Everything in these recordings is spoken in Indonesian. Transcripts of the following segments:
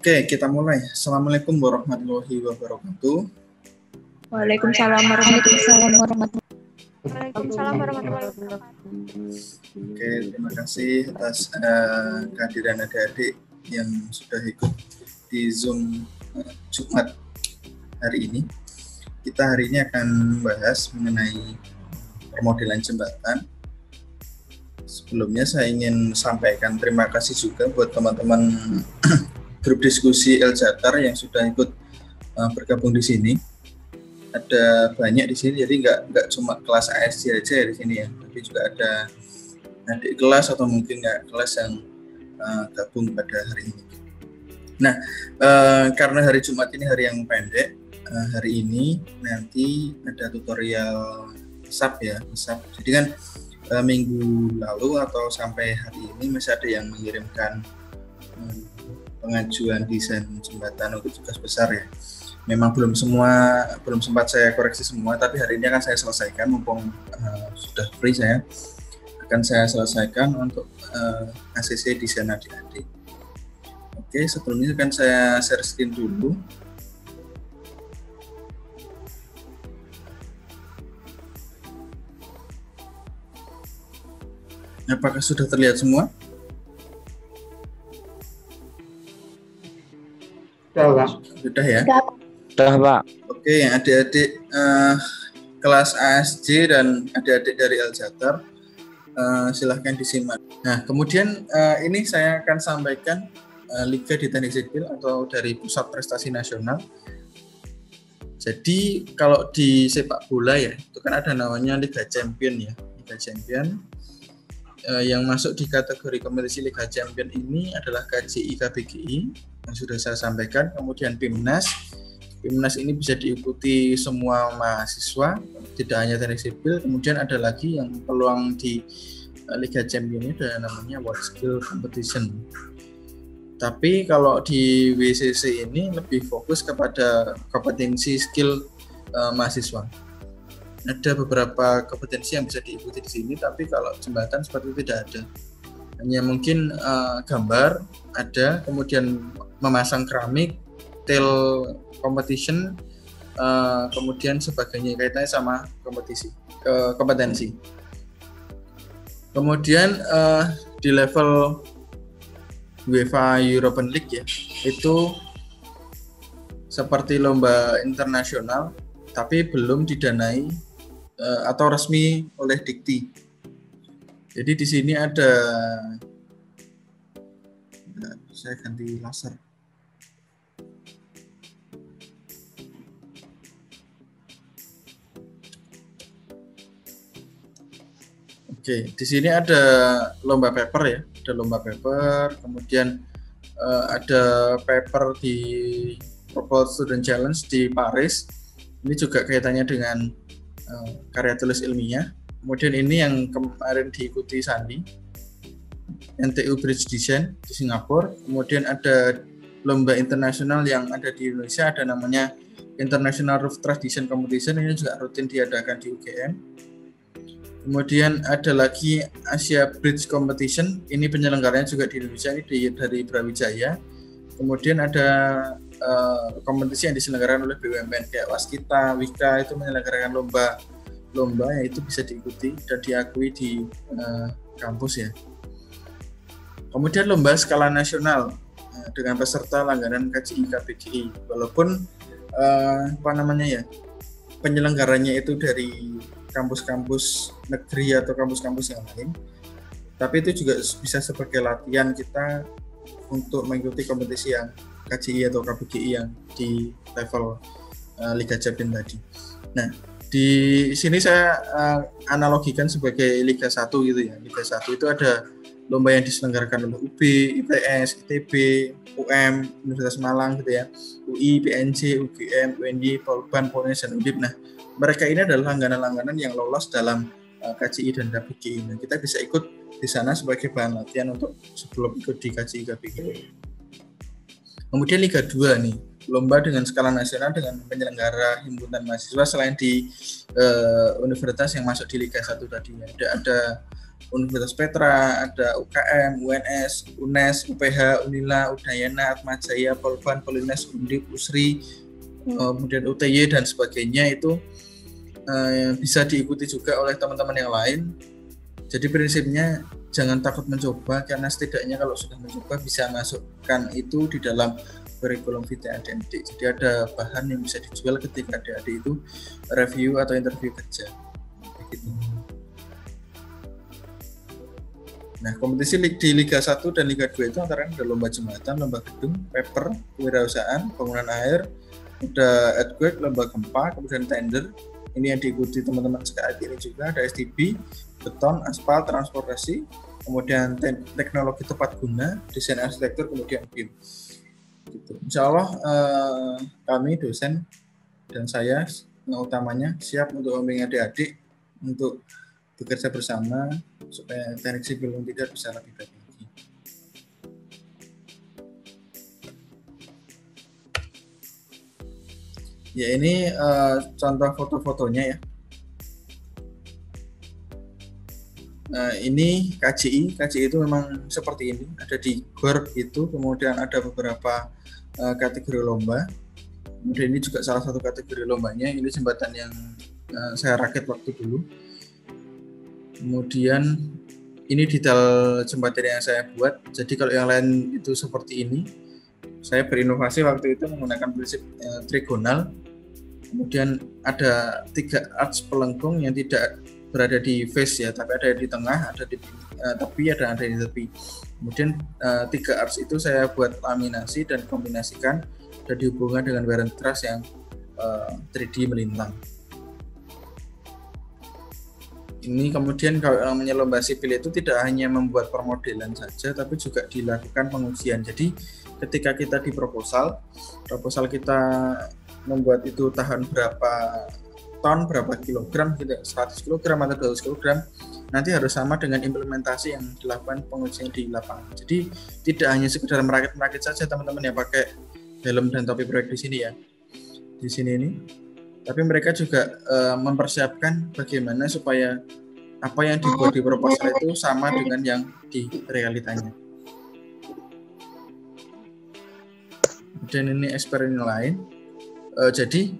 Oke, kita mulai. Assalamualaikum warahmatullahi wabarakatuh. Waalaikumsalam warahmatullahi wabarakatuh. Waalaikumsalam warahmatullahi wabarakatuh. Oke, terima kasih atas kehadiran adik-adik yang sudah ikut di Zoom Jumat hari ini. Kita hari ini akan membahas mengenai permodelan jembatan. Sebelumnya saya ingin sampaikan terima kasih juga buat teman-teman grup diskusi El-Jatar yang sudah ikut bergabung di sini. Ada banyak di sini, jadi nggak cuma kelas ASJ aja ya di sini ya, tapi juga ada adik kelas atau mungkin nggak kelas yang gabung pada hari ini. Nah, karena hari Jumat ini hari yang pendek, hari ini nanti ada tutorial SAP ya, SAP. Jadi kan minggu lalu atau sampai hari ini masih ada yang mengirimkan pengajuan desain jembatan untuk tugas besar ya. Memang belum sempat saya koreksi semua, tapi hari ini akan saya selesaikan mumpung sudah free saya akan saya selesaikan untuk ACC desain adik-adik. Oke, sebelumnya akan saya share screen dulu. Apakah sudah terlihat semua? Sudah ya? Sudah, Pak. Oke, adik-adik kelas ASJ dan adik-adik dari El-Jatar, silahkan disimak. Nah, kemudian ini saya akan sampaikan Liga di Teknik Sipil atau dari Pusat Prestasi Nasional. Jadi kalau di sepak bola ya, itu kan ada namanya Liga Champion ya, Liga Champion. Yang masuk di kategori kompetisi Liga Champion ini adalah KJI KBGI yang sudah saya sampaikan, kemudian PIMNAS. PIMNAS ini bisa diikuti semua mahasiswa, tidak hanya teknik sipil. Kemudian ada lagi yang peluang di Liga Champion ini ada namanya World Skill Competition. Tapi kalau di WCC ini lebih fokus kepada kompetensi skill mahasiswa. Ada beberapa kompetensi yang bisa diikuti di sini, tapi kalau jembatan seperti itu tidak ada. Hanya mungkin gambar ada, kemudian memasang keramik, tail competition, kemudian sebagainya kaitannya sama kompetensi. Kemudian di level UEFA European League ya, itu seperti lomba internasional, tapi belum didanai atau resmi oleh Dikti. Jadi di sini ada, saya ganti laser. Oke, di sini ada lomba paper ya, ada lomba paper, kemudian ada paper di Global Student Challenge di Paris. Ini juga kaitannya dengan karya tulis ilmiah. Kemudian ini yang kemarin diikuti Sandi, NTU Bridge Design di Singapura. Kemudian ada lomba internasional yang ada di Indonesia, ada namanya International Roof Truss Design Competition. Ini juga rutin diadakan di UGM. Kemudian ada lagi Asia Bridge Competition, ini penyelenggaranya juga di Indonesia, ini dari Brawijaya. Kemudian ada kompetisi yang diselenggarakan oleh BUMN kayak Waskita, Wika, itu menyelenggarakan lomba yang itu bisa diikuti dan diakui di kampus ya. Kemudian lomba skala nasional dengan peserta langganan KJI KBGI, walaupun penyelenggaranya itu dari kampus-kampus negeri atau kampus-kampus yang lain, tapi itu juga bisa sebagai latihan kita untuk mengikuti kompetisi yang KJI atau KBGI yang di level Liga Champion tadi. Nah, di sini saya analogikan sebagai Liga 1 gitu ya. Liga 1 itu ada lomba yang diselenggarakan oleh UB, ITS, ITB, UM, Universitas Malang gitu ya, UI, PNJ, UGM, UNY, Polban, Polres, dan Undip. Nah, mereka ini adalah langganan-langganan yang lolos dalam KJI dan KBGI. Nah, kita bisa ikut di sana sebagai bahan latihan untuk sebelum ikut di KJI KBGI. Kemudian Liga 2 nih, lomba dengan skala nasional dengan penyelenggara himpunan mahasiswa selain di universitas yang masuk di Liga 1 tadi. Ada Universitas Petra, ada UKM, UNS, UNES, UPH, Unila, Udayana, Atmajaya, Polban, Polines, Undip, USRI, kemudian UTY dan sebagainya itu bisa diikuti juga oleh teman-teman yang lain. Jadi prinsipnya jangan takut mencoba, karena setidaknya kalau sudah mencoba bisa masukkan itu di dalam kurikulum vitae adik-adik. Jadi ada bahan yang bisa dijual ketika adik-adik itu review atau interview kerja. Begitu. Nah, kompetisi di Liga 1 dan Liga 2 itu antara ada lomba jembatan, lomba gedung, paper, kewirausahaan, bangunan air, ada earthquake, lomba gempa, kemudian tender. Ini yang diikuti teman-teman sekarang ini juga, ada STB, beton, aspal, transportasi, kemudian teknologi tepat guna, desain arsitektur, kemudian BIM. Gitu. Insya Allah kami dosen dan saya utamanya siap untuk membimbing adik-adik untuk bekerja bersama supaya teknik sipil Untidas bisa lebih baik lagi. Ya, ini contoh foto-fotonya ya. Ini KJI itu memang seperti ini, ada di GOR itu, kemudian ada beberapa kategori lomba. Kemudian ini juga salah satu kategori lombanya, ini jembatan yang saya rakit waktu dulu. Kemudian ini detail jembatan yang saya buat. Jadi kalau yang lain itu seperti ini, saya berinovasi waktu itu menggunakan prinsip trigonal. Kemudian ada 3 arch pelengkung yang tidak berada di face ya, tapi ada di tengah, ada di tepi, ada di tepi. Kemudian 3 arch itu saya buat laminasi dan kombinasikan dan dihubungkan dengan wire and truss yang 3D melintang. Ini kemudian kalau namanya lomba sipil itu tidak hanya membuat permodelan saja, tapi juga dilakukan pengujian. Jadi ketika kita di proposal kita membuat itu tahan berapa ton, berapa kilogram, tidak 100 kg atau 200 kg, nanti harus sama dengan implementasi yang dilakukan pengujian di lapangan. Jadi tidak hanya sekedar merakit saja teman-teman yang pakai helm dan topi proyek di sini ya, di sini ini. Tapi mereka juga mempersiapkan bagaimana supaya apa yang dibuat di proposal itu sama dengan yang di realitanya. Dan ini eksperimen lain. Jadi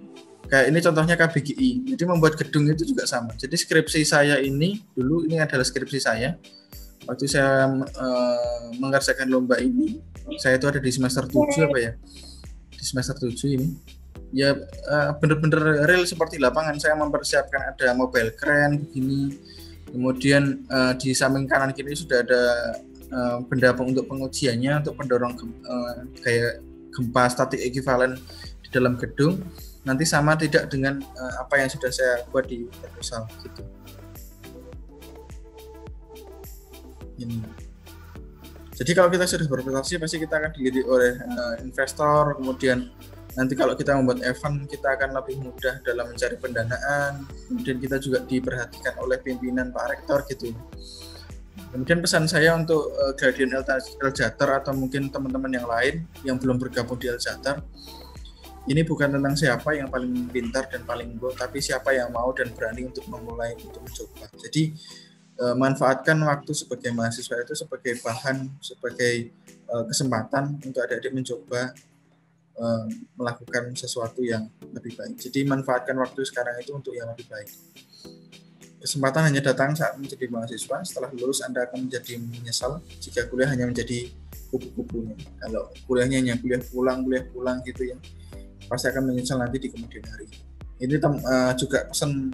kayak ini contohnya KBGI. Jadi membuat gedung itu juga sama. Jadi skripsi saya ini dulu ini adalah skripsi saya. Waktu saya mengerjakan lomba ini, saya itu ada di semester 7 apa ya? Di semester 7 ini. Ya benar-benar real seperti lapangan. Saya mempersiapkan ada mobile crane begini, kemudian di samping kanan kiri sudah ada benda untuk pengujiannya untuk pendorong kayak gempa statik ekuivalen di dalam gedung, nanti sama tidak dengan apa yang sudah saya buat di proposal gitu. Ini. Jadi kalau kita sudah berprestasi pasti kita akan dilirik oleh investor, kemudian nanti kalau kita membuat event, kita akan lebih mudah dalam mencari pendanaan. Kemudian kita juga diperhatikan oleh pimpinan Pak Rektor gitu. Kemudian pesan saya untuk Gradient Eljatar atau mungkin teman-teman yang lain yang belum bergabung di Eljatar, ini bukan tentang siapa yang paling pintar dan paling go, tapi siapa yang mau dan berani untuk memulai, untuk mencoba. Jadi manfaatkan waktu sebagai mahasiswa itu sebagai bahan, sebagai kesempatan untuk adik-adik mencoba melakukan sesuatu yang lebih baik. Jadi manfaatkan waktu sekarang itu untuk yang lebih baik. Kesempatan hanya datang saat menjadi mahasiswa. Setelah lulus Anda akan menjadi menyesal jika kuliah hanya menjadi kupu-kupunya. Kalau kuliahnya hanya kuliah pulang gitu ya, pasti akan menyesal nanti di kemudian hari. Ini juga pesan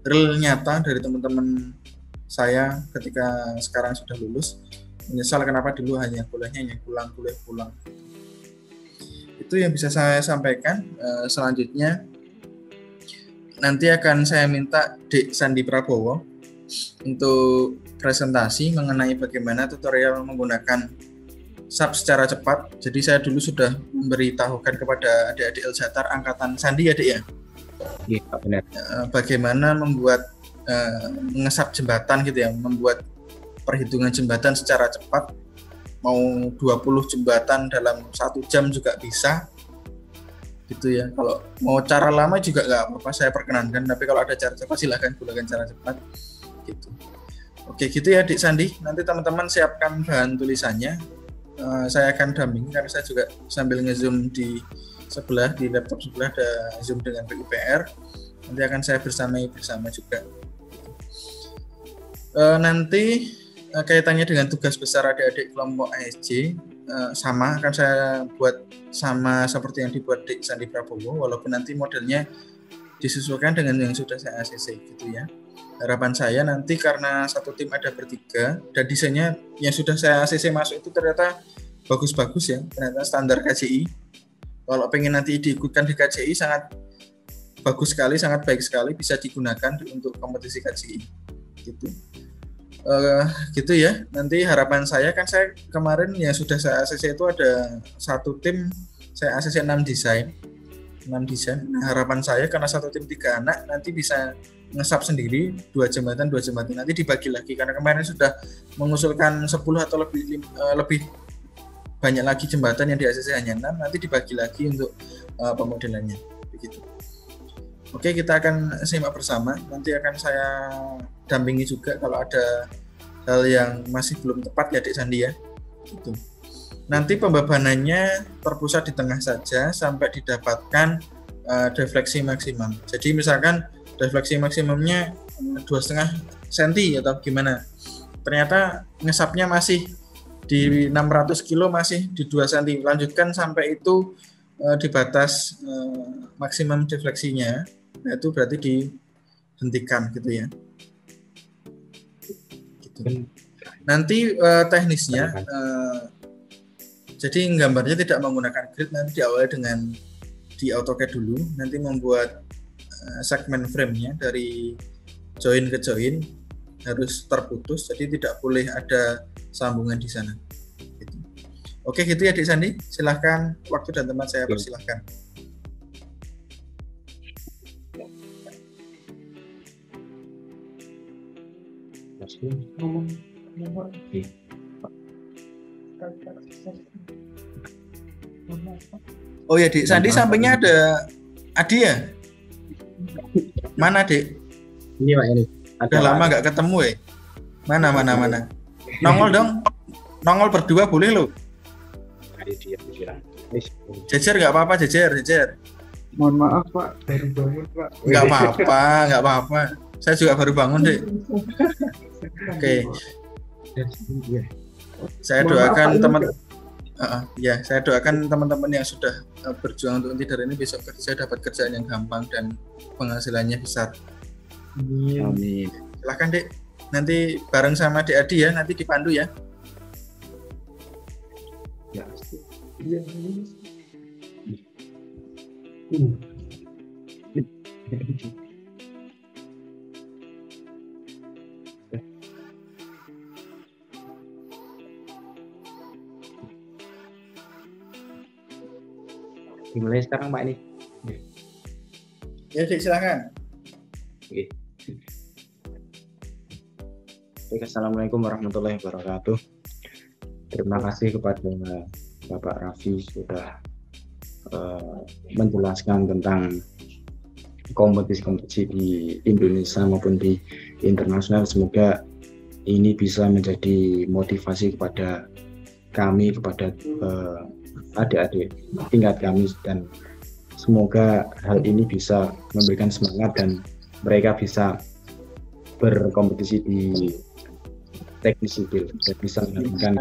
real nyata dari teman-teman saya ketika sekarang sudah lulus, menyesal kenapa dulu hanya kuliahnya hanya kuliah pulang. Itu yang bisa saya sampaikan. Selanjutnya nanti akan saya minta Dek Sandi Prabowo untuk presentasi mengenai bagaimana tutorial menggunakan SAP secara cepat. Jadi saya dulu sudah memberitahukan kepada adik-adik Eljatar angkatan Sandi ya Dek ya? Iya benar. Bagaimana membuat ngesap jembatan gitu ya, membuat perhitungan jembatan secara cepat. Mau 20 jembatan dalam 1 jam juga bisa gitu ya. Kalau mau cara lama juga nggak apa-apa, saya perkenankan, tapi kalau ada cara cepat silahkan gunakan cara cepat gitu. Oke, gitu ya Dik Sandi. Nanti teman-teman siapkan bahan tulisannya. Saya akan dampingi karena saya juga sambil nge-zoom di sebelah, di laptop sebelah ada Zoom dengan PUPR. Nanti akan saya bersama juga. Nanti kaitannya dengan tugas besar adik-adik kelompok ASJ sama akan saya buat sama seperti yang dibuat Dik Sandi Prabowo, walaupun nanti modelnya disesuaikan dengan yang sudah saya ACC gitu ya. Harapan saya nanti karena satu tim ada bertiga dan desainnya yang sudah saya ACC masuk itu ternyata bagus-bagus ya, ternyata standar KJI. Kalau pengen nanti diikutkan di KJI sangat bagus sekali, sangat baik sekali, bisa digunakan untuk kompetisi KJI gitu. Gitu ya. Nanti harapan saya kan saya kemarin yang sudah saya ACC itu ada satu tim saya ACC 6 desain. Nah, harapan saya karena satu tim 3 anak nanti bisa ngesap sendiri 2 jembatan nanti dibagi lagi karena kemarin sudah mengusulkan 10 atau lebih banyak lagi jembatan yang di ACC hanya 6, nanti dibagi lagi untuk pemodelannya begitu. Oke, kita akan simak bersama, nanti akan saya dampingi juga kalau ada hal yang masih belum tepat ya Dik Sandi ya gitu. Nanti pembebanannya terpusat di tengah saja sampai didapatkan defleksi maksimum. Jadi misalkan defleksi maksimumnya 2,5 cm atau gimana. Ternyata ngesapnya masih di 600 kilo masih di 2 cm. Lanjutkan sampai itu di batas maksimum defleksinya. Nah, itu berarti dihentikan gitu ya. Gitu. Nanti teknisnya jadi gambarnya tidak menggunakan grid, nanti diawali dengan di AutoCAD dulu, nanti membuat segmen frame-nya dari join ke join harus terputus, jadi tidak boleh ada sambungan di sana. Gitu. Oke, gitu ya Dik Sandi, silahkan waktu dan tempat saya persilahkan. Oh ya Dik Sandi, sampingnya ada Adi ya? Mana Dik? Ini Pak ini. Udah lama nggak ketemu ya? Mana? Nongol dong. Nongol berdua boleh lo. Jejer nggak apa-apa, jejer. Mohon maaf Pak, baru bangun Pak. Nggak apa-apa. Saya juga baru bangun Dik. Oke. Saya doakan saya doakan teman-teman yang sudah berjuang untuk Intider ini besok kerja dapat kerjaan yang gampang dan penghasilannya besar. Amin. Silahkan Dek, nanti bareng sama Dek Adi ya, nanti dipandu ya. Ya. Dimulai sekarang Pak ini. Ya Dek, silakan. Oke. Assalamualaikum warahmatullahi wabarakatuh. Terima kasih kepada Bapak Raffi sudah menjelaskan tentang kompetisi-kompetisi di Indonesia maupun di internasional. Semoga ini bisa menjadi motivasi kepada kami, kepada adik-adik tingkat kami, dan semoga hal ini bisa memberikan semangat dan mereka bisa berkompetisi di teknik sipil dan bisa menghasilkan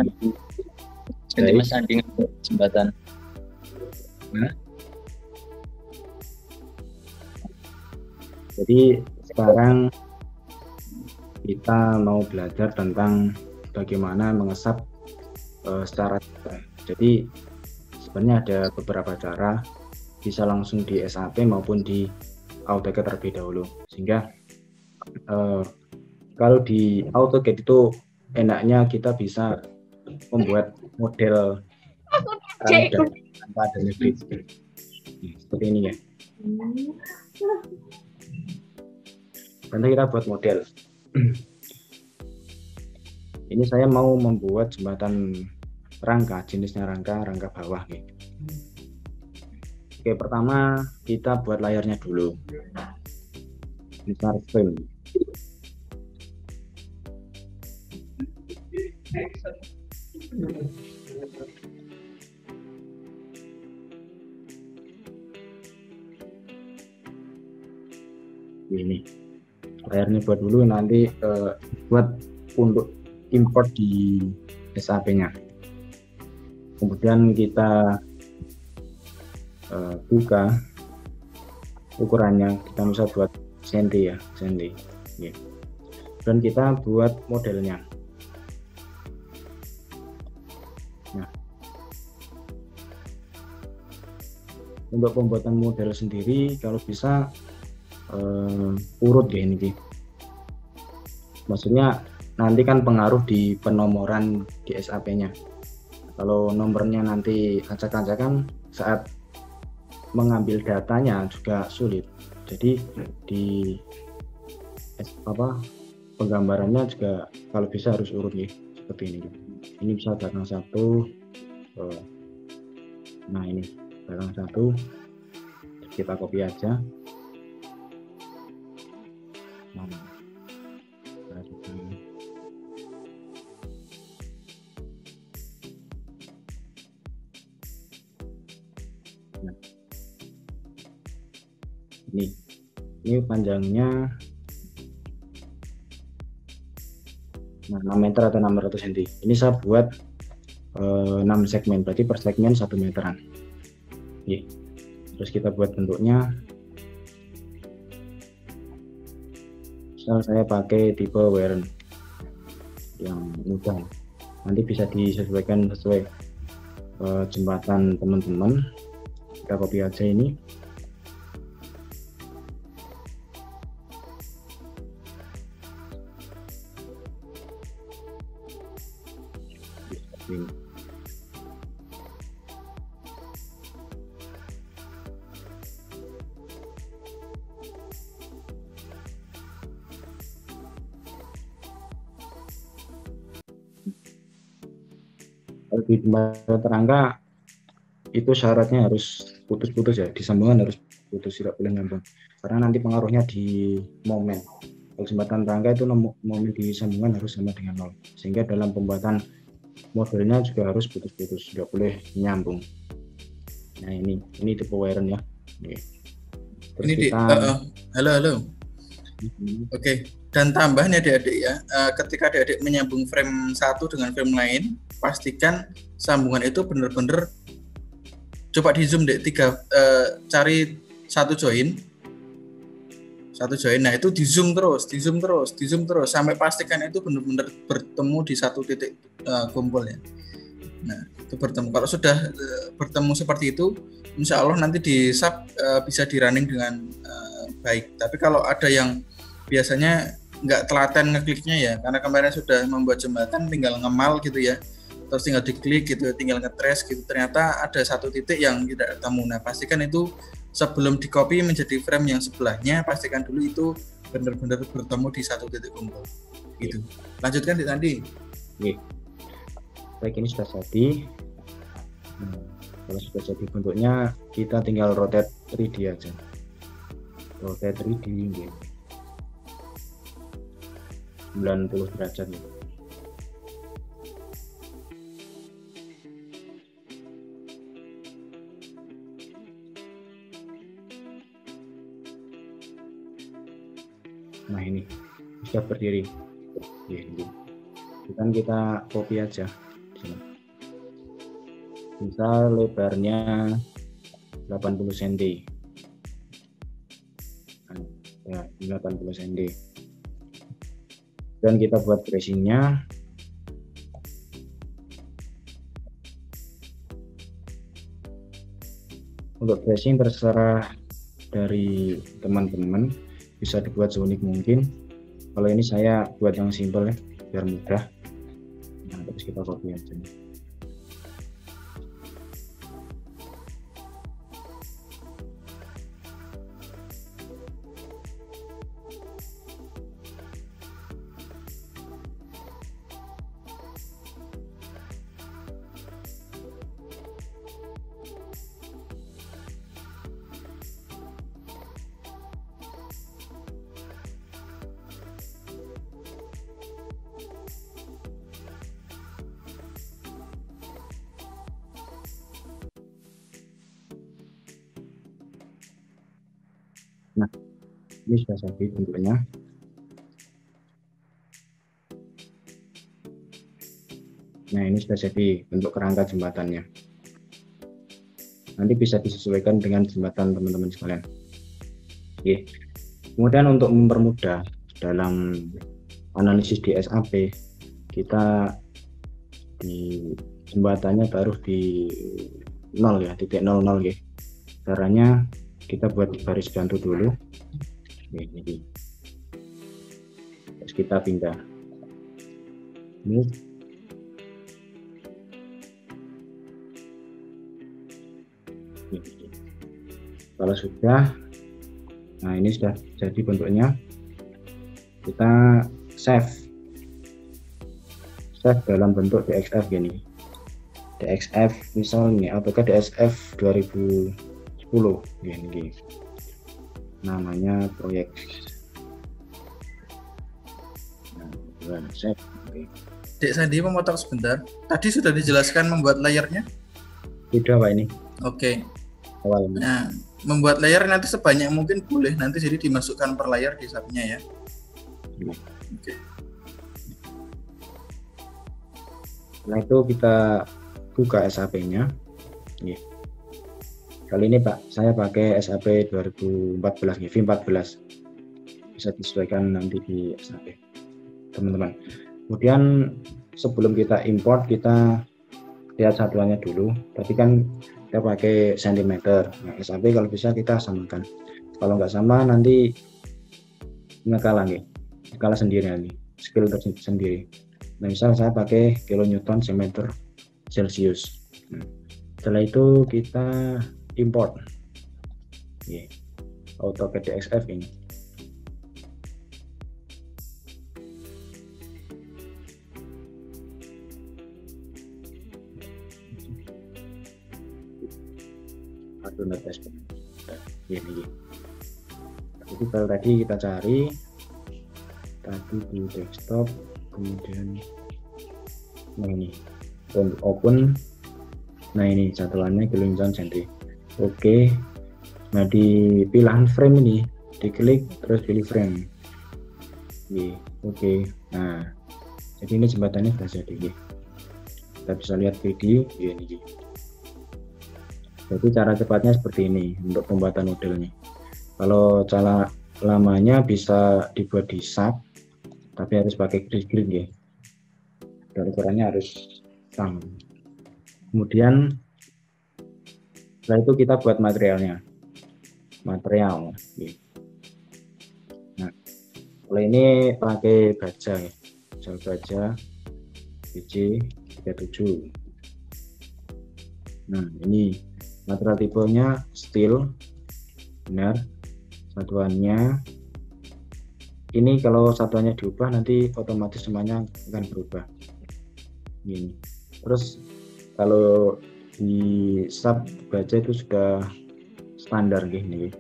jadi Mas Andi jembatan. Jadi sekarang kita mau belajar tentang bagaimana mengesap secara jadi sebenarnya ada beberapa cara, bisa langsung di SAP maupun di AutoCAD terlebih dahulu, sehingga kalau di AutoCAD itu enaknya kita bisa membuat model tanpa adanya grid seperti ini ya. Nanti kita buat model. Ini saya mau membuat jembatan rangka, jenisnya rangka bawah nih. Oke, pertama kita buat layarnya dulu. Ini frame. Ini layarnya buat dulu, nanti buat untuk import di SAP-nya. Kemudian kita buka ukurannya, kita bisa buat senti ya, senti. Ya. Dan kita buat modelnya. Nah, untuk pembuatan model sendiri kalau bisa urut ya ini. Maksudnya nanti kan pengaruh di penomoran di SAP-nya. Kalau nomornya nanti acak-acakan saat mengambil datanya juga sulit. Jadi di penggambarannya juga kalau bisa harus urut ya, seperti ini. Ini bisa belakang satu. Nah ini belakang satu. Kita copy aja. Nah, ini panjangnya 6 meter atau 600 cm. Ini saya buat 6 segmen, berarti per segmen 1 meteran. Oke. Terus kita buat bentuknya. Misal saya pakai tipe Waren yang mudah, nanti bisa disesuaikan sesuai jembatan teman-teman. Kita copy aja ini. Ini. Kalau di jembatan terangga itu syaratnya harus putus-putus ya, di sambungan harus putus, tidak boleh nyambung karena nanti pengaruhnya di momen. Kalau jembatan terangga itu momen di sambungan harus sama dengan 0, sehingga dalam pembuatan modelnya juga harus putus-putus, tidak boleh nyambung. Nah ini tipe Waren ya. Terus Ini kita halo. Oke. Dan tambahan ya adik-adik ya, ketika adik-adik menyambung frame satu dengan frame lain, pastikan sambungan itu benar-benar, coba di zoom deh, cari satu join. Nah itu di zoom terus sampai pastikan itu benar-benar bertemu di satu titik kumpul ya. Nah itu bertemu. Kalau sudah bertemu seperti itu, insya Allah nanti di sub bisa di running dengan baik. Tapi kalau ada yang biasanya nggak telaten ngekliknya ya, karena kemarin sudah membuat jembatan tinggal ngemal gitu ya, terus tinggal diklik gitu, tinggal nge-trace gitu, ternyata ada satu titik yang tidak ketemu. Nah pastikan itu sebelum di copy menjadi frame yang sebelahnya, pastikan dulu itu benar-benar bertemu di satu titik kumpul gitu. Lanjutkan Andi. Baik, ini sudah jadi. Nah, kalau sudah jadi bentuknya, kita tinggal rotate 3D aja. Rotate 3D gitu. 90 derajat nih. Nah ini sudah berdiri. Kan kita copy aja. Misal lebarnya 80 cm. Ya, 80 cm. Dan kita buat tracingnya. Untuk tracing terserah dari teman-teman, bisa dibuat seunik mungkin. Kalau ini saya buat yang simple ya, biar mudah. Nah, terus kita copy aja. Nah, ini sudah jadi bentuknya. Nah, ini sudah jadi bentuk kerangka jembatannya. Nanti bisa disesuaikan dengan jembatan teman-teman sekalian. Oke. Kemudian untuk mempermudah dalam analisis di SAP, kita di jembatannya taruh di 0 ya, titik 00 ya. Caranya kita buat garis gantung dulu. Ini. Terus kita pindah. Ini. Kalau sudah, nah ini sudah jadi bentuknya. Kita save dalam bentuk DXF gini. DXF misalnya AutoCAD DXF 2010 gini. Namanya proyek. Nah, save. Dek Sandi memotong sebentar. Tadi sudah dijelaskan membuat layernya. Sudah Pak ini. Oke. Awalnya. Nah, membuat layer nanti sebanyak mungkin boleh nanti jadi dimasukkan per layer di SAP-nya ya. Oke. Setelah itu kita buka SAP-nya. Kali ini Pak, saya pakai SAP 2014 V14. Bisa disesuaikan nanti di SAP, teman-teman. Kemudian sebelum kita import, kita lihat satuannya dulu. Tapi kan kita pakai cm. Nah, SAP kalau bisa kita samakan. Kalau nggak sama nanti ngekalah nih, kalah sendiri nanti, skill tersendiri. Nah, misal saya pakai kilonewton cm Celsius. Nah, setelah itu kita import. AutoCAD DXF ini. Ini. Jadi kalau tadi kita cari tadi di desktop, kemudian nah ini open. Nah ini satuannya kilonewton cm. Oke. Nah di pilihan frame ini diklik terus pilih frame. Oke. Nah jadi ini jembatannya sudah jadi. Kita bisa lihat video ini. Jadi cara cepatnya seperti ini untuk pembuatan modelnya. Kalau cara lamanya bisa dibuat di SAP, tapi harus pakai grid ya. Dan ukurannya harus sama. Kemudian setelah itu kita buat materialnya. Material. Nah, kalau ini pakai baja ya. Misal baja BJ37. Nah, ini material tipenya steel, benar. Satuannya ini kalau satuannya diubah nanti otomatis semuanya akan berubah. Ini. Terus kalau di SAP baja itu sudah standar gini.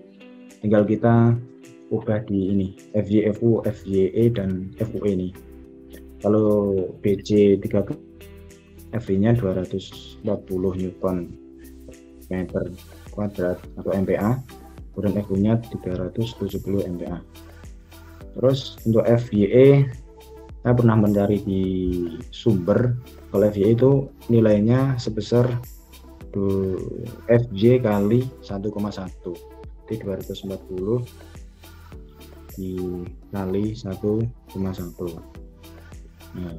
Tinggal kita ubah di ini FYFU, FYE dan FUE ini. Kalau BJ30 FV-nya 240 Newton meter kuadrat atau MPa, kemudian FU-nya 370 MPa. Terus untuk FYE saya pernah mencari di sumber, kalau FYE itu nilainya sebesar FJ kali 1,1, jadi 240 dikali 1,1. Nah,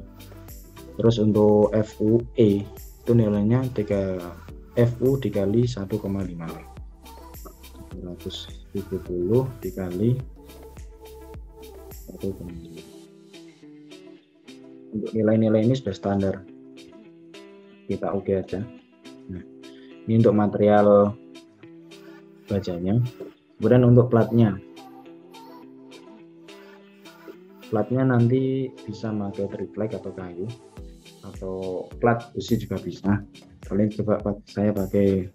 terus untuk FUE itu nilainya 3 FU dikali 1,5, 270 dikali 1,5. Untuk nilai-nilai ini sudah standar, kita oke aja. Nah, ini untuk material bajanya. Kemudian untuk platnya nanti bisa pakai triplek atau kayu, atau plat besi juga bisa. Kalian coba saya pakai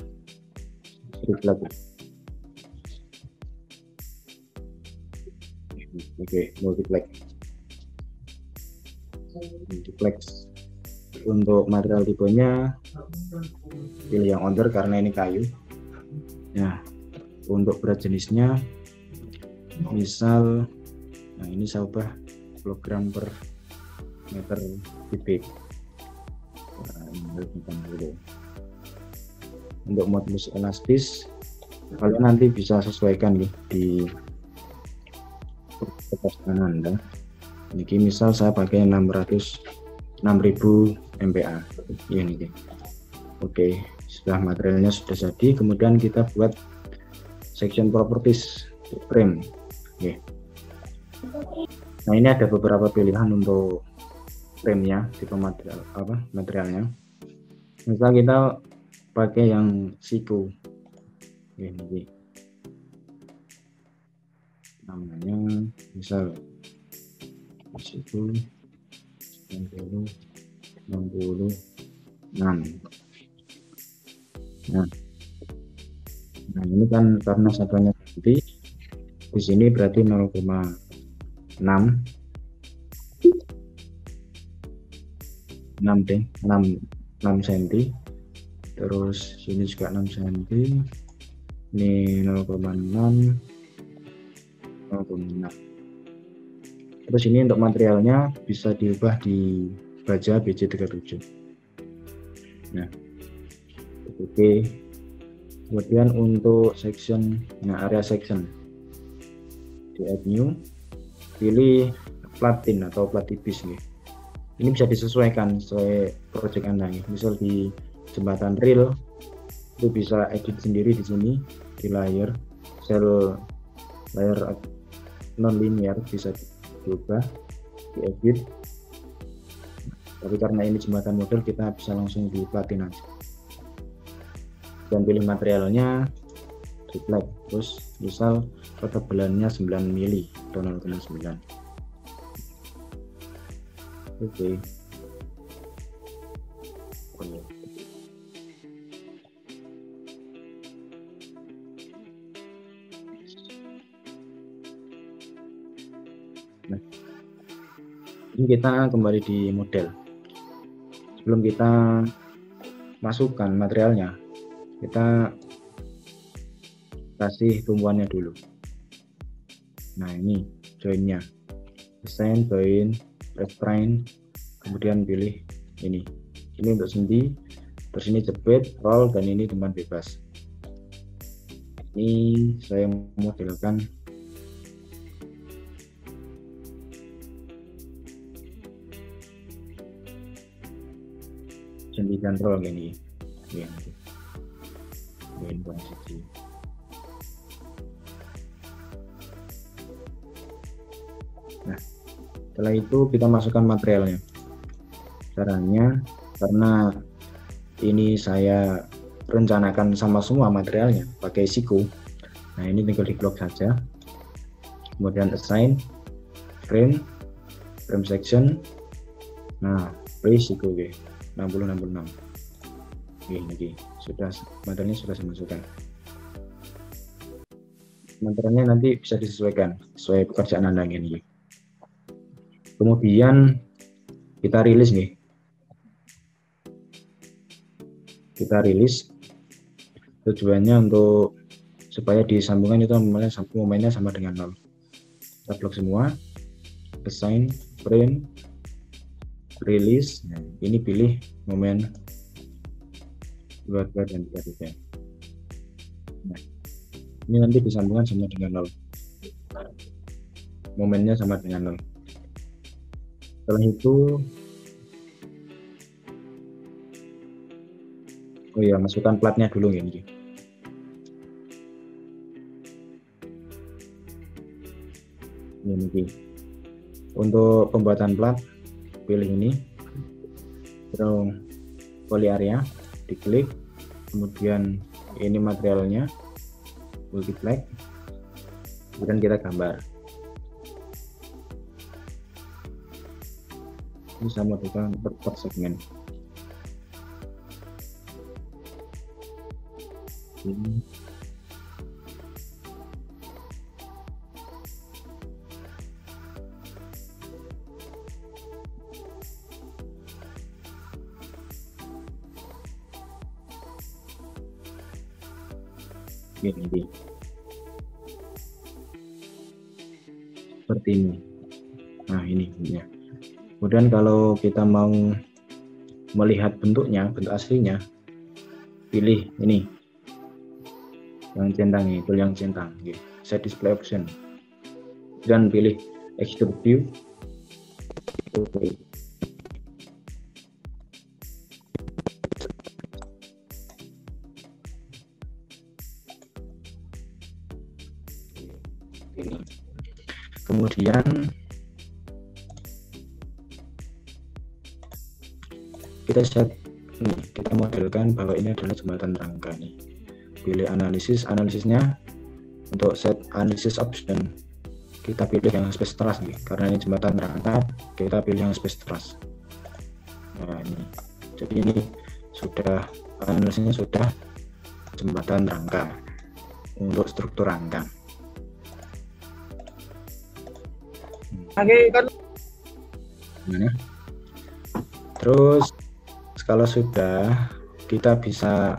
triplek. Oke, multiplex. Untuk material tipenya pilih yang onder karena ini kayu. Nah, untuk berat jenisnya Misal, nah ini saya ubah kilogram per meter kubik. Nah, ini dulu. Untuk modulus elastis, kalian nanti bisa sesuaikan nih di kertas kanan ya. Ini misal saya pakai 6000 MPa. Ini. Oke, sudah materialnya sudah jadi. Kemudian kita buat section properties frame. Oke. Nah ini ada beberapa pilihan untuk frame-nya, tipe materialnya. Misal kita pakai yang siku. Ini namanya misal siku 66. Nah ini kan karena satuannya ganti, di sini berarti 0,6 cm, terus sini juga 6 cm, ini 0,6. Terus ini untuk materialnya bisa diubah di baja BC37. Nah, oke. Kemudian untuk section, nah area section di add new, pilih platin atau platibis nih. Ini bisa disesuaikan sesuai project Anda nih. Misal di jembatan rel itu bisa edit sendiri di sini di layer non linear, bisa diubah, diedit. Tapi karena ini jembatan model, kita bisa langsung di platin aja. Dan pilih materialnya reflect, terus misal ketebalannya 9 mili atau 0,9. Oke. Nah, ini kita kembali di model. Sebelum kita masukkan materialnya, kita kasih tumpuannya dulu. Nah ini joinnya, desain, join, restrain, kemudian pilih ini untuk sendi, terus ini jepit, roll, dan ini tumpuan bebas. Ini saya modelkan sendi dan roll ini. Nah, setelah itu kita masukkan materialnya. Caranya, karena ini saya rencanakan sama semua materialnya pakai siku. Nah ini tinggal di blok saja. Kemudian assign, frame section. Nah, place siku 60-66. Ini sudah materialnya sudah saya masukkan. Materialnya nanti bisa disesuaikan sesuai pekerjaan Anda ini. Kemudian kita rilis nih. Kita rilis, tujuannya untuk supaya disambungkan itu momennya sama dengan 0. Kita blok semua, assign, frame, release. Nah, ini pilih momen 2 dan 3. Nah, ini nanti disambungkan sama dengan 0. Momennya sama dengan 0. Setelah itu, oh ya, masukkan platnya dulu ini. Ini. Untuk pembuatan plat, pilih ini, terus poly area, diklik, kemudian ini materialnya, multiply, kemudian kita gambar. Ini saya modulkan per segmen. Ini. seperti ini. Nah, ini bentuknya. Kemudian kalau kita mau melihat bentuknya, bentuk aslinya, pilih ini yang centang ini, tool yang centang, set display option, dan pilih extrude view. Oke. Ini. Kemudian kita set ini, kita modelkan bahwa ini adalah jembatan rangka nih. Pilih analisisnya untuk set analisis option. Kita pilih yang space truss nih, karena ini jembatan rangka, kita pilih yang space truss. Nah, ini. Jadi ini sudah analisisnya sudah jembatan rangka untuk struktur rangka. Gimana? Terus kalau sudah, kita bisa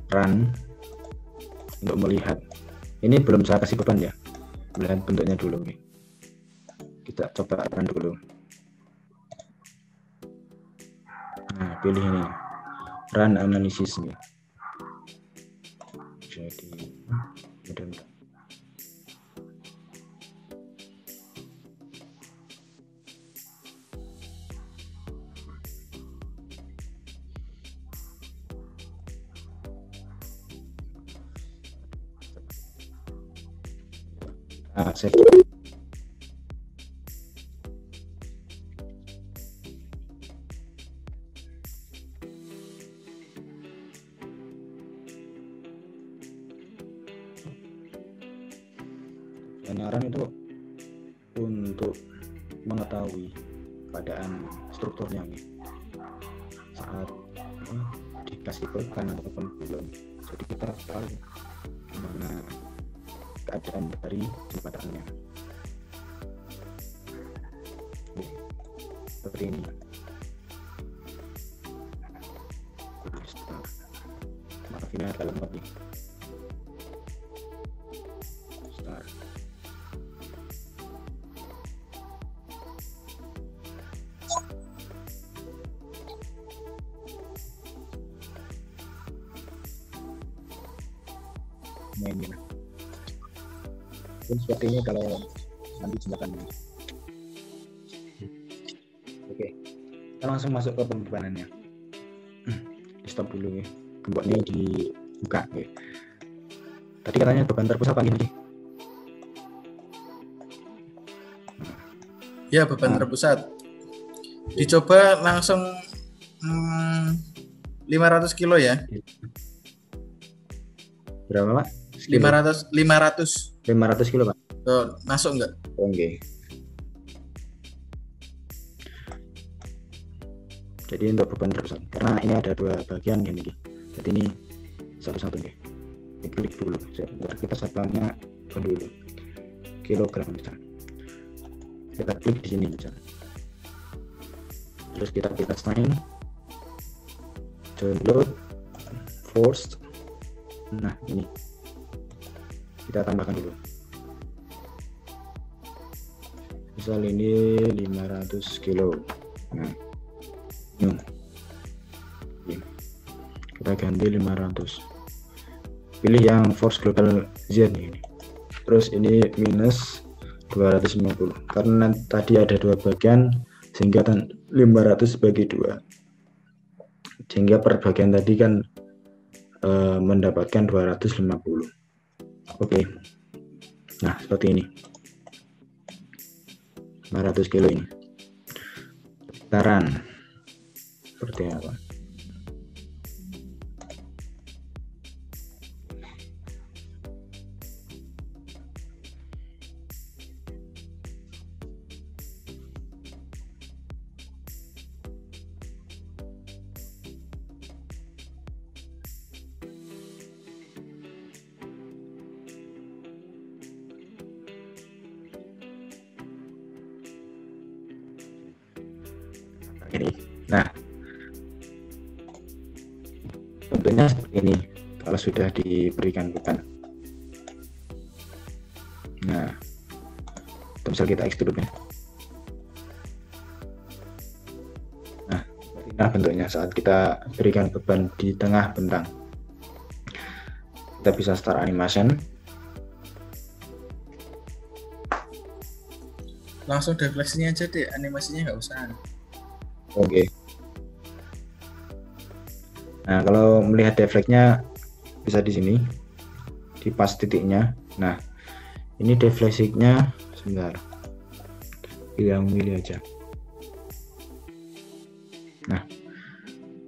run untuk melihat. Ini belum saya kasih beban ya, melihat bentuknya dulu nih. Kita coba run dulu. Nah, pilih ini run analisis nih. Jadi mudah-mudahan. Save. Penyaran itu untuk mengetahui keadaan strukturnya nih, saat dikasih beban ataupun belum. Jadi kita tahu gimana keadaan dari jembatannya. Seperti ini. Maaf, ini ada lemot nih. Start. Nah, ini. Dan seperti ini kalau nanti jembatannya. Oke, kita langsung masuk ke pembebanannya. Di stop dulu ya, gemboknya dibuka ya. Tadi katanya beban terpusat apa ini? Ya, beban terpusat. Dicoba langsung 500 kilo ya. Berapa Pak? 500 kilo Pak. Oh, masuk enggak? Oke. Jadi untuk beban terpusat, karena ini ada dua bagian gini. Jadi ini satu-satu nih. Klik dulu. Kita satuannya dulu. Kilogram misalnya. Kita klik di sini misalnya. Terus kita sign, download, force. Nah ini kita tambahkan dulu. Misal ini 500 kilo. Nah, kita ganti 500. Pilih yang force global Z ini. Terus ini minus 250. Karena tadi ada dua bagian, sehingga 500 bagi 2. Sehingga per bagian tadi kan mendapatkan 250. Oke. Nah, seperti ini. 500 kilo ini. Taran. Seperti apa? Ini. Nah, tentunya seperti ini kalau sudah diberikan beban. Nah, misal kita extrude ya. Nah, bentuknya saat kita berikan beban di tengah bentang. Kita bisa start animation. Langsung defleksinya aja deh, animasinya nggak usah. Oke. Nah, kalau melihat defleksinya bisa di sini, di pas titiknya. Nah, ini defleksinya sebentar. Yang milih aja.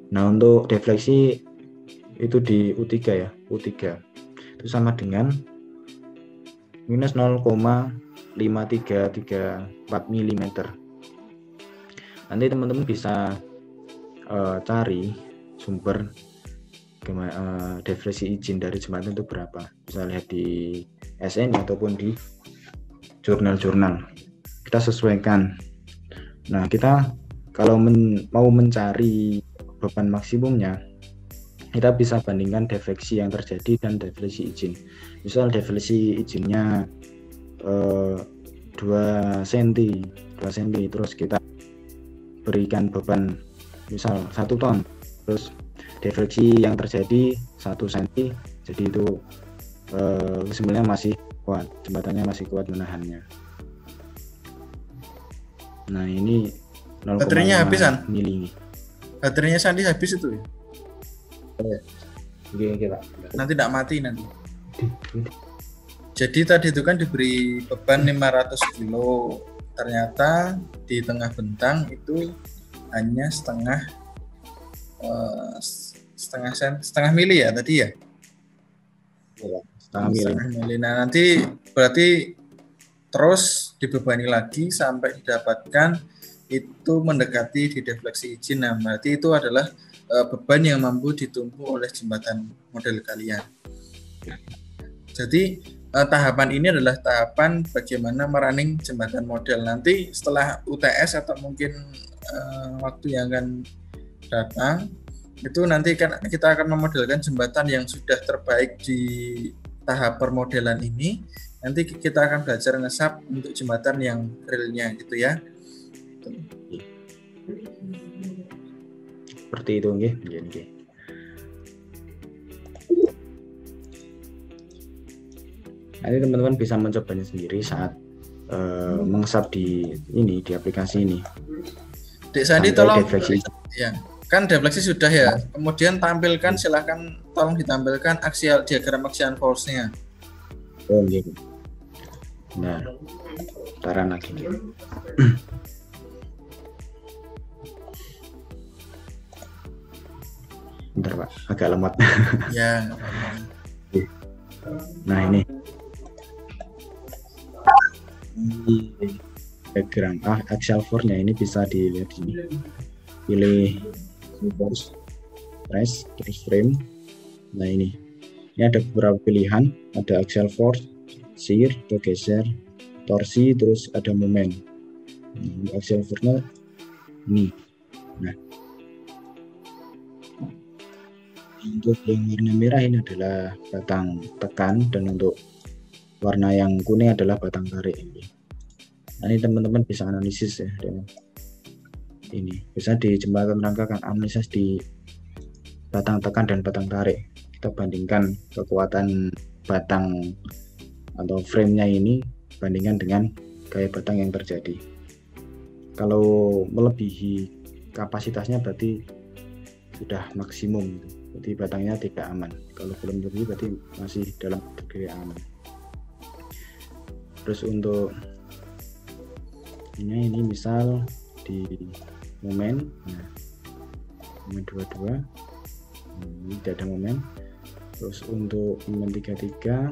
Nah, untuk defleksi itu di U3 ya, U3 itu sama dengan minus 0,5334 mm. Nanti teman-teman bisa cari sumber defleksi izin dari jembatan itu berapa, bisa lihat di SNI ataupun di jurnal-jurnal. Kita sesuaikan. Nah, kita kalau mau mencari beban maksimumnya, kita bisa bandingkan defleksi yang terjadi dan defleksi izin. Misal defleksi izinnya 2 cm, terus kita berikan beban misal 1 ton, terus defleksi yang terjadi 1 cm, jadi itu sebenarnya masih kuat, jembatannya masih kuat menahannya. Nah, ini 0,5 baterainya habisan mili. Baterainya Sandi habis itu ya? Oke, Pak. Nanti tidak mati nanti. Jadi tadi itu kan diberi beban 500 kilo, ternyata di tengah bentang itu hanya setengah mili ya tadi ya? Setengah mili. Nah, nanti berarti terus dibebani lagi sampai didapatkan itu mendekati di defleksi izin. Nah, berarti itu adalah beban yang mampu ditumpu oleh jembatan model kalian. Jadi tahapan ini adalah tahapan bagaimana merunning jembatan model. Nanti setelah UTS atau mungkin waktu yang akan datang, itu nanti kan kita akan memodelkan jembatan yang sudah terbaik di tahap permodelan ini. Nanti kita akan belajar ngesap untuk jembatan yang realnya gitu ya. Seperti itu nggih. Nanti teman-teman bisa mencobanya sendiri saat mengesap di aplikasi ini. Dek Sandi tolong defleksi. Ya, kan defleksi sudah ya. Kemudian tampilkan, silahkan tolong ditampilkan diagram axial force-nya. Oh iya. Nah, taran lagi. Bentar Pak, agak lemot. Ya. Nah, ini diagram axial force-nya ini bisa dilihat di sini. Pilih force, press, terus frame. Nah, ini ada beberapa pilihan, ada axial force, shear atau geser, torsi, terus ada momen. Axial force-nya ini. Nah, untuk yang warna merah ini adalah batang tekan, dan untuk warna yang kuning adalah batang tarik. Nah, ini teman-teman bisa analisis ya. Ini bisa di jembatan rangka kan analisis di batang tekan dan batang tarik. Kita bandingkan kekuatan batang atau frame-nya ini bandingkan dengan gaya batang yang terjadi. Kalau melebihi kapasitasnya berarti sudah maksimum, berarti batangnya tidak aman. Kalau belum lebih berarti masih dalam kategori aman. Terus untuk ini misal di momen, nah, momen 22 ini tidak ada momen. Terus untuk momen 33,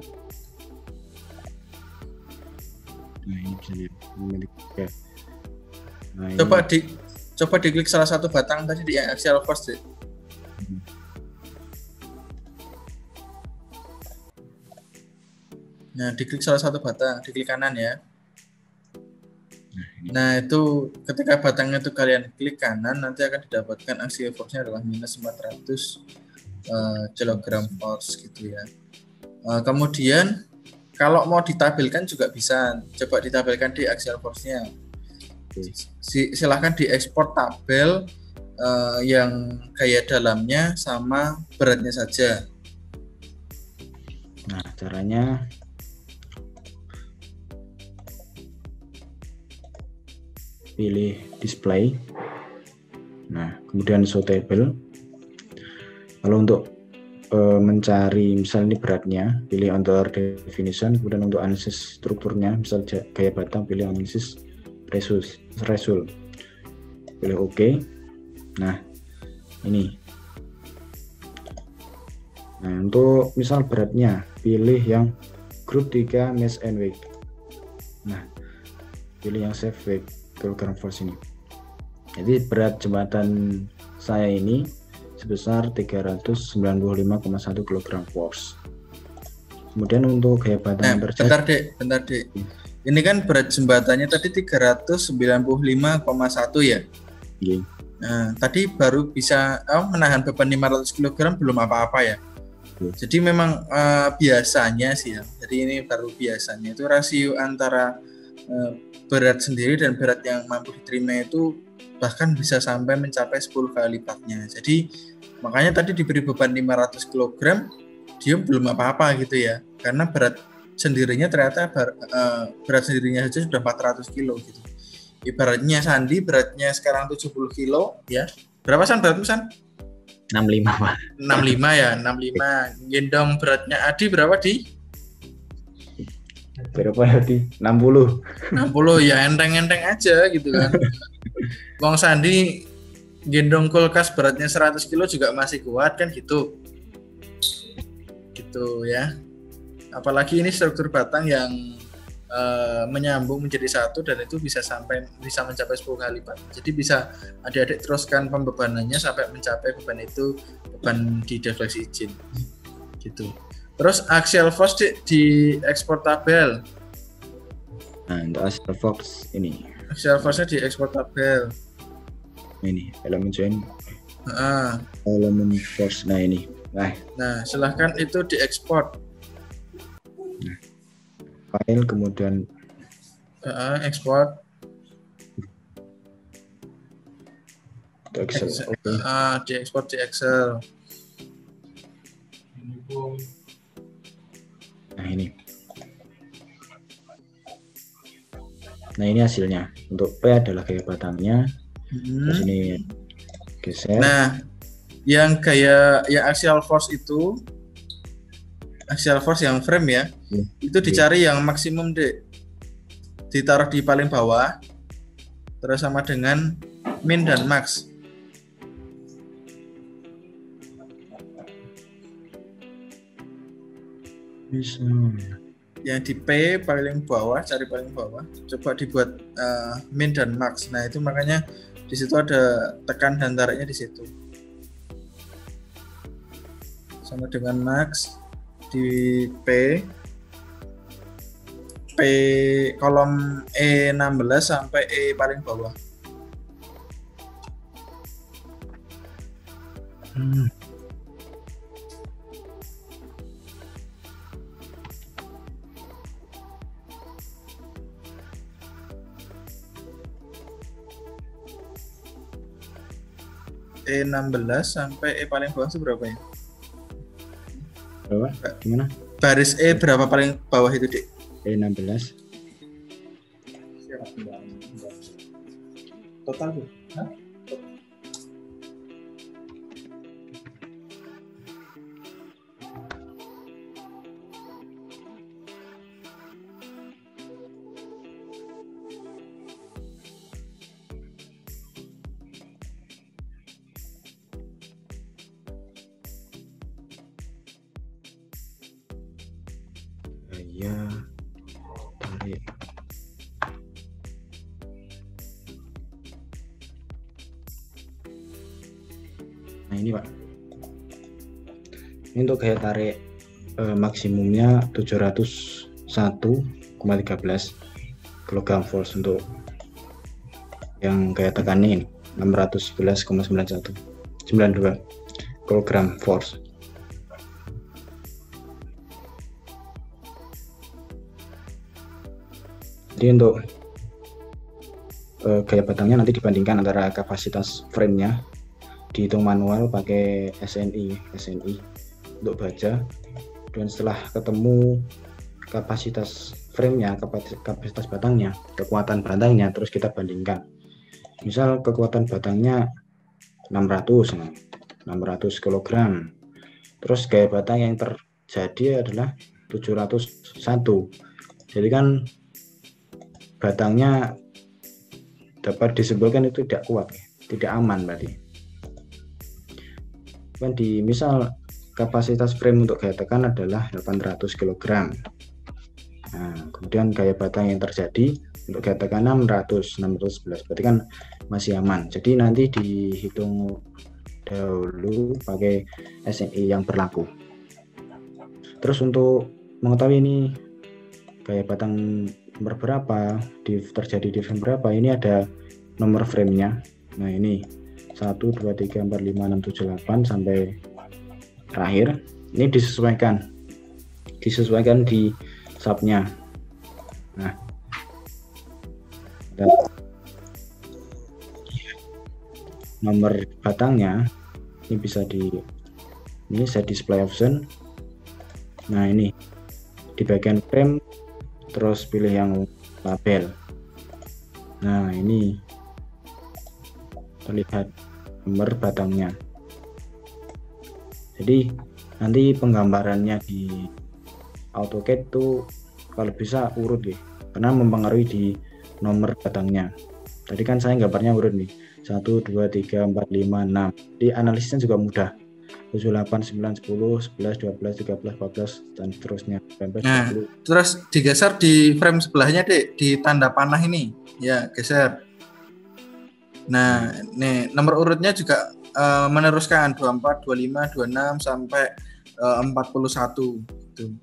nah ini bisa lihat momen 33. Nah, Coba diklik salah satu batang tadi di axial force deh. Nah, diklik salah satu batang, diklik kanan ya. Nah, itu ketika batangnya itu kalian klik kanan, nanti akan didapatkan axial force-nya adalah minus 400 kg force gitu ya. Kemudian Kalau mau ditabelkan juga bisa. Coba ditabelkan di axial force-nya. Silahkan diekspor tabel yang gaya dalamnya sama beratnya saja. Nah, caranya pilih display. Nah, kemudian show table. Kalau untuk mencari misalnya ini beratnya, pilih under definition, kemudian untuk analisis strukturnya, misal gaya batang, pilih analisis result. Pilih OK. Nah, ini. Nah, untuk misal beratnya, pilih yang grup 3 mass and weight. Nah, pilih yang safe weight kilogram force ini. Jadi berat jembatan saya ini sebesar 395,1 kg force. Kemudian untuk gaya batang bentar dek. Ini kan berat jembatannya tadi 395,1 ya. Iya. Nah, tadi baru bisa menahan beban 500 kg belum apa-apa ya. Jadi memang biasanya sih ya. Jadi ini baru biasanya itu rasio antara berat sendiri dan berat yang mampu diterima itu bahkan bisa sampai mencapai 10 kali lipatnya. Jadi makanya tadi diberi beban 500 kg dia belum apa-apa gitu ya. Karena berat sendirinya ternyata berat sendirinya saja sudah 400 kilo gitu. Ibaratnya Sandi beratnya sekarang 70 kilo ya. Berapa San beratmu San? 65 Pak. 65 ya, 65. Gendong beratnya Adi berapa Di? Berapa tadi? 60. 60 ya enteng-enteng aja gitu kan. Wong Sandi gendong kulkas beratnya 100 kilo juga masih kuat kan gitu. Gitu ya. Apalagi ini struktur batang yang menyambung menjadi satu dan itu bisa mencapai 10 kali lipat. Jadi bisa adik-adik teruskan pembebanannya sampai mencapai beban di defleksi izin. Gitu. Terus axial force di ekspor tabel. Nah, untuk axial force ini. Axial force-nya di ekspor tabel. Ini elemen join. Elemen force. Nah, ini. Nah, silahkan itu diekspor. Nah, file kemudian ekspor. Excel. Diekspor di Excel. Nah, ini. Nah, ini hasilnya. Untuk P adalah gaya batangnya. Terus ini geser. Nah, yang axial force itu, axial force yang frame ya, itu dicari yang maksimum ditaruh di paling bawah, terus sama dengan min dan max. Bisa. Yang di P paling bawah, cari paling bawah, coba dibuat min dan max. Nah itu makanya di situ ada tekan dan tariknya di situ. Sama dengan max di P kolom E16 sampai E paling bawah. E16 sampai E paling bawah itu berapa ya? Berapa? Gimana? Baris E berapa paling bawah itu, Dik? E16. Total tuh? Hah? Ya, tarik. Nah ini Pak, ini untuk gaya tarik maksimumnya 701,13 kg force. Untuk yang gaya tekannya ini 611,92 kg force. Jadi untuk gaya batangnya nanti dibandingkan antara kapasitas frame-nya, dihitung manual pakai SNI untuk baja, dan setelah ketemu kapasitas frame-nya, kapasitas batangnya, kekuatan batangnya, terus kita bandingkan. Misal kekuatan batangnya 600 kg, terus gaya batang yang terjadi adalah 701. Jadi kan batangnya dapat disimpulkan itu tidak kuat, tidak aman berarti. Kan di misal kapasitas frame untuk gaya tekan adalah 800 kg. Nah, kemudian gaya batang yang terjadi untuk gaya tekan 611, berarti kan masih aman. Jadi nanti dihitung dahulu pakai SNI yang berlaku. Terus untuk mengetahui ini gaya batang nomor berapa, terjadi di frame berapa, ini ada nomor frame-nya. Nah ini 1, 2, 3, 4, 5, 6, 7, 8 sampai terakhir. Ini disesuaikan di subnya. Nah, dan nomor batangnya ini bisa saya display option. Nah ini di bagian frame, terus pilih yang label. Nah ini terlihat nomor batangnya. Jadi nanti penggambarannya di AutoCAD tuh kalau bisa urut ya, karena mempengaruhi di nomor batangnya. Tadi kan saya gambarnya urut nih, 1, 2, 3, 4, 5, 6. Di analisisnya juga mudah, 7, 8, 9, 10, 11, 12, 13, 14 dan seterusnya. Nah, terus digeser di frame sebelahnya, Dek, di tanda panah ini. Ya, geser. Nah, nih nomor urutnya juga meneruskan 24, 25, 26 sampai 41 gitu.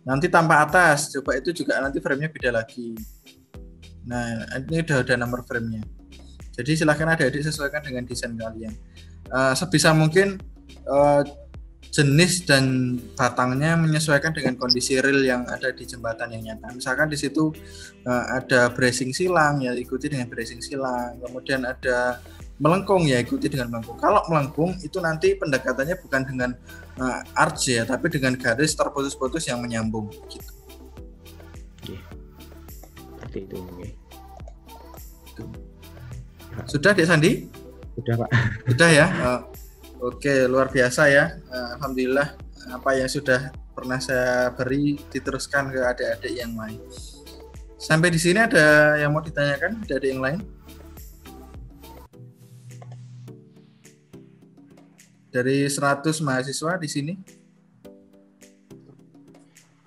Nanti tanpa atas, coba itu juga nanti frame-nya beda lagi. Nah, ini udah nomor frame-nya. Jadi silahkan adik-adik sesuaikan dengan desain kalian. Sebisa mungkin jenis dan batangnya menyesuaikan dengan kondisi real yang ada di jembatan yang nyata. Misalkan di situ ada bracing silang, ya ikuti dengan bracing silang. Kemudian ada melengkung, ya ikuti dengan melengkung. Kalau melengkung itu nanti pendekatannya bukan dengan arch ya, tapi dengan garis terputus-putus yang menyambung gitu. Oke. Seperti itu. Oke. Sudah, Dek Sandi? Sudah, Pak. Sudah ya. Oke, luar biasa ya. Alhamdulillah apa yang sudah pernah saya beri diteruskan ke adik-adik yang lain. Sampai di sini ada yang mau ditanyakan adik-adik yang lain? Dari 100 mahasiswa di sini.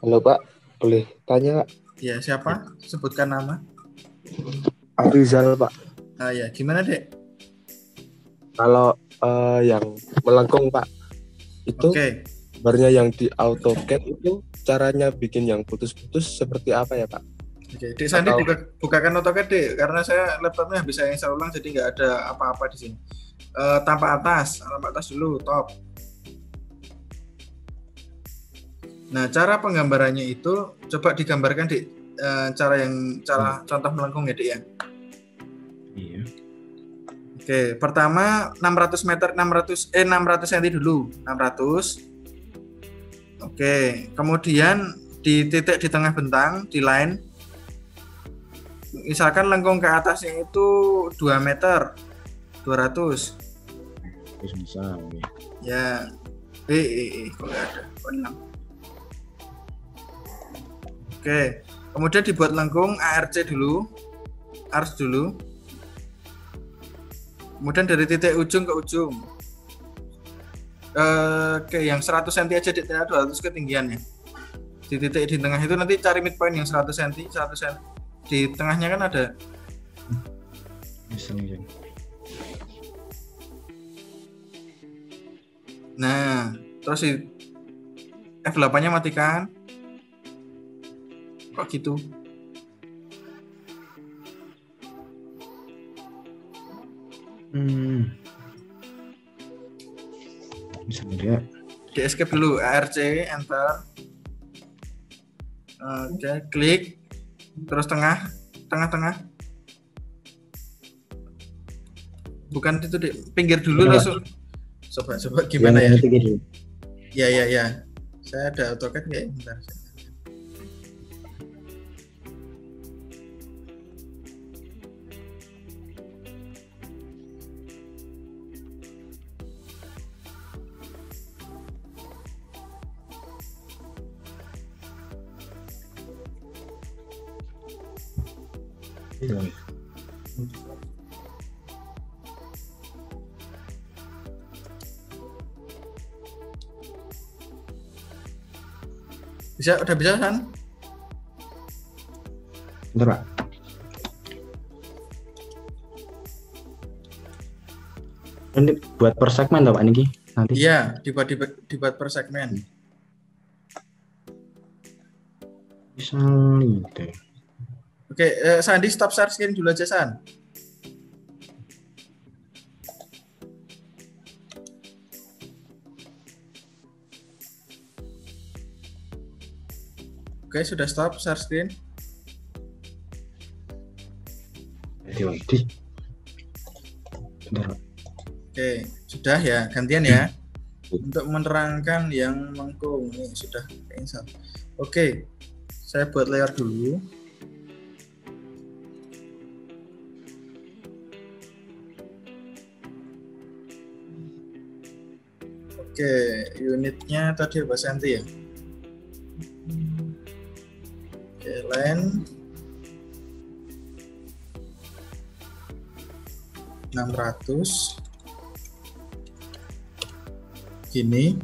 Halo Pak, boleh tanya Pak? Ya, siapa? Sebutkan nama. Arizal Pak. Ya, gimana, Dek? Kalau yang melengkung Pak, itu gambarnya yang di AutoCAD itu caranya bikin yang putus-putus seperti apa ya Pak? Oke, Dek Sandi bukakan AutoCAD, Dek, karena saya laptopnya bisa install ulang jadi nggak ada apa-apa di sini. Tanpa atas dulu, top. Nah, cara penggambarannya itu coba digambarkan, Dek, cara contoh melengkung ya, Dek ya. Iya. Oke, pertama 600 cm dulu, 600. Oke, kemudian di titik di tengah bentang, di line, misalkan lengkung ke atasnya itu 2 meter, 200. Bisa, oke. Ya, kok nggak ada, kok hilang. Oke, kemudian dibuat lengkung ARC dulu, arch dulu. Kemudian dari titik ujung ke ujung. Oke, yang 100 cm aja di tengah, 200 ketinggiannya. Di titik di tengah itu nanti cari midpoint yang 100 cm, 100 cm. Di tengahnya kan ada. Misalnya. Nah, terus F8-nya matikan. Kok gitu? Bisa lihat. Di escape dulu, ARC, enter. Oke, klik. Terus tengah. tengah-tengah. Bukan itu di pinggir dulu langsung. Coba gimana ya? Ya. Saya ada AutoCAD nggak ya? Bentar. Udah bisa kan? Bentar, Pak. Ini buat per segmen Pak Niki nanti? Iya, dibuat per segmen. Bisa gitu. Oke, Sandi stop share screen dulu aja, San. Oke, sudah stop share screen. Bentar. Oke, sudah ya, gantian ya. Untuk menerangkan yang melengkung ini sudah cancel. Oke, saya buat layer dulu. Oke, unitnya tadi berapa senti ya? Oke, line 600 gini.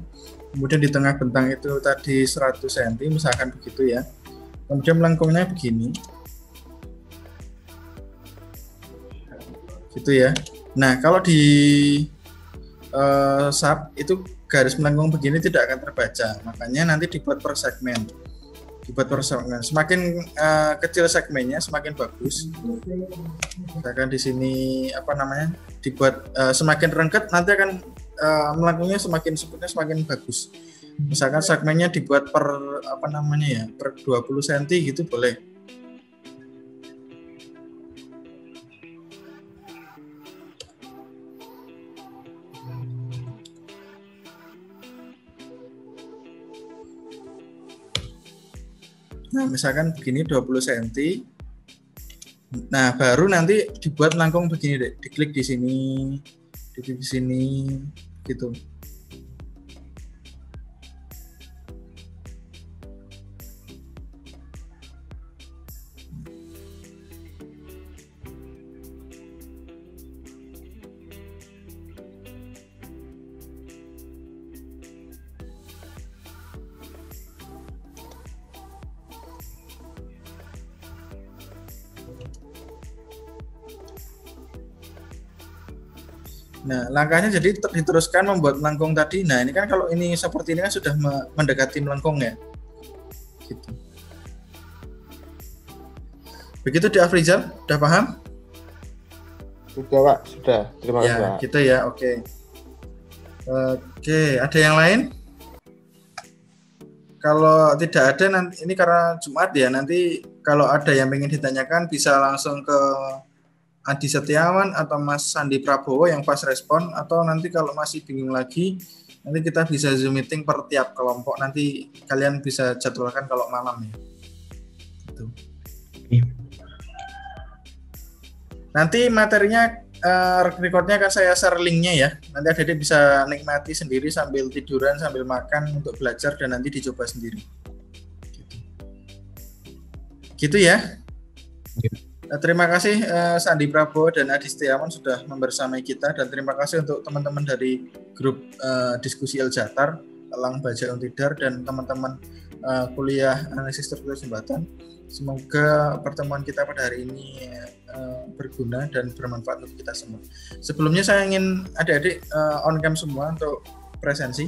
Kemudian di tengah bentang itu tadi 100 cm misalkan begitu ya. Kemudian melengkungnya begini. Gitu ya. Nah, kalau di sub itu garis melengkung begini tidak akan terbaca. Makanya nanti dibuat per segmen. Semakin kecil segmennya semakin bagus. Misalkan di sini dibuat semakin rengket nanti akan melengkungnya semakin bagus. Misalkan segmennya dibuat per per 20 cm gitu boleh. Nah, misalkan begini 20 cm. Nah, baru nanti dibuat melengkung begini deh. Diklik di sini gitu. Nah, langkahnya jadi diteruskan membuat melengkung tadi. Nah, ini kan kalau ini seperti ini kan sudah mendekati melengkung ya. Gitu. Begitu di Afrizal, udah paham? Sudah, Pak. Sudah. Terima kasih, Pak. Gitu ya, oke. Oke, ada yang lain? Kalau tidak ada, nanti ini karena Jumat ya, nanti kalau ada yang ingin ditanyakan bisa langsung ke Adi Setiawan atau Mas Sandi Prabowo yang pas respon, atau nanti kalau masih bingung lagi nanti kita bisa Zoom meeting per tiap kelompok, nanti kalian bisa jadwalkan kalau malam ya gitu. Nanti materinya recordnya akan saya share linknya ya, nanti adik-adik bisa nikmati sendiri sambil tiduran sambil makan untuk belajar dan nanti dicoba sendiri gitu ya. Terima kasih Sandi Prabowo dan Adi Setiawan sudah membersamai kita, dan terima kasih untuk teman-teman dari grup diskusi Eljatar, Elang Baja Untidar, dan teman-teman kuliah analisis struktur jembatan. Semoga pertemuan kita pada hari ini berguna dan bermanfaat untuk kita semua. Sebelumnya saya ingin adik-adik on cam semua untuk presensi.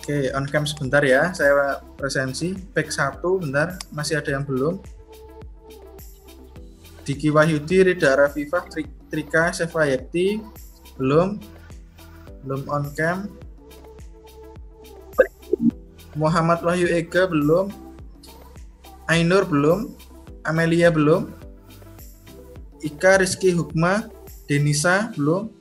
Oke, on cam sebentar ya, saya presensi. Back 1, bentar, masih ada yang belum. Diki Wahyudi, Rida Rafifah, Trika, Sefayekti, belum on cam. Muhammad Wahyu Ega belum, Ainur belum, Amelia belum, Ika Rizky Hukma, Denisa belum,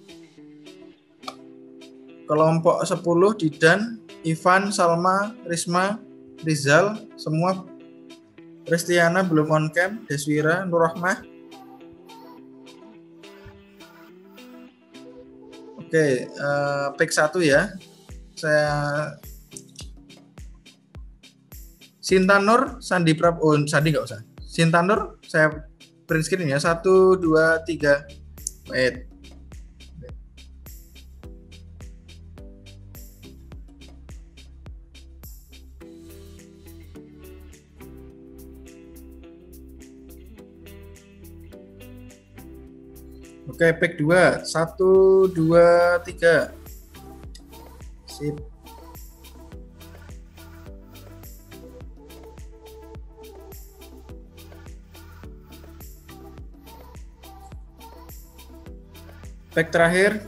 kelompok 10 Didan, Ivan, Salma, Risma, Rizal semua, Restiana belum on cam, Deswira, Nurrahmah. Oke, pick 1 ya. Saya Sinta Nur, Sandi Prab, oh Sandi nggak usah. Sinta Nur, saya print screen ya. 1, 2, 3. Wait. Oke, pick 2. 1, 2, 3. Sip. Back terakhir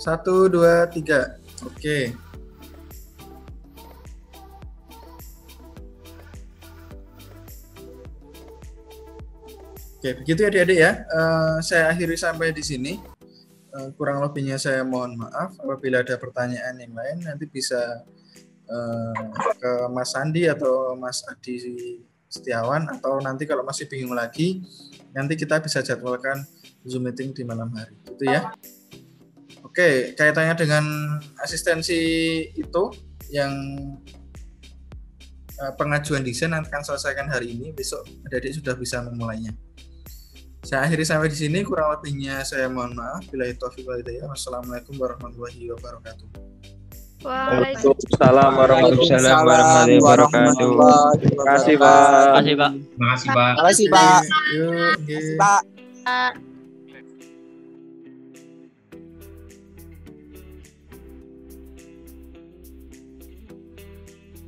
1, 2, 3. Oke. Oke, begitu ya adik-adik ya. Saya akhiri sampai di sini. Kurang lebihnya saya mohon maaf. Apabila ada pertanyaan yang lain nanti bisa ke Mas Sandi atau Mas Adi Setiawan, atau nanti kalau masih bingung lagi nanti kita bisa jadwalkan Zoom meeting di malam hari, gitu ya. Oke, kaitannya dengan asistensi itu yang pengajuan desain akan selesaikan hari ini, besok adik-adik sudah bisa memulainya. Saya akhiri sampai di sini, kurang lebihnya saya mohon maaf. Billahi taufiq wal hidayah. Wassalamualaikum warahmatullahi wabarakatuh. Waalaikumsalam warahmatullahi wabarakatuh. Terima kasih, Pak. Terima kasih, Pak. Terima kasih, Pak. Yuk, Pak.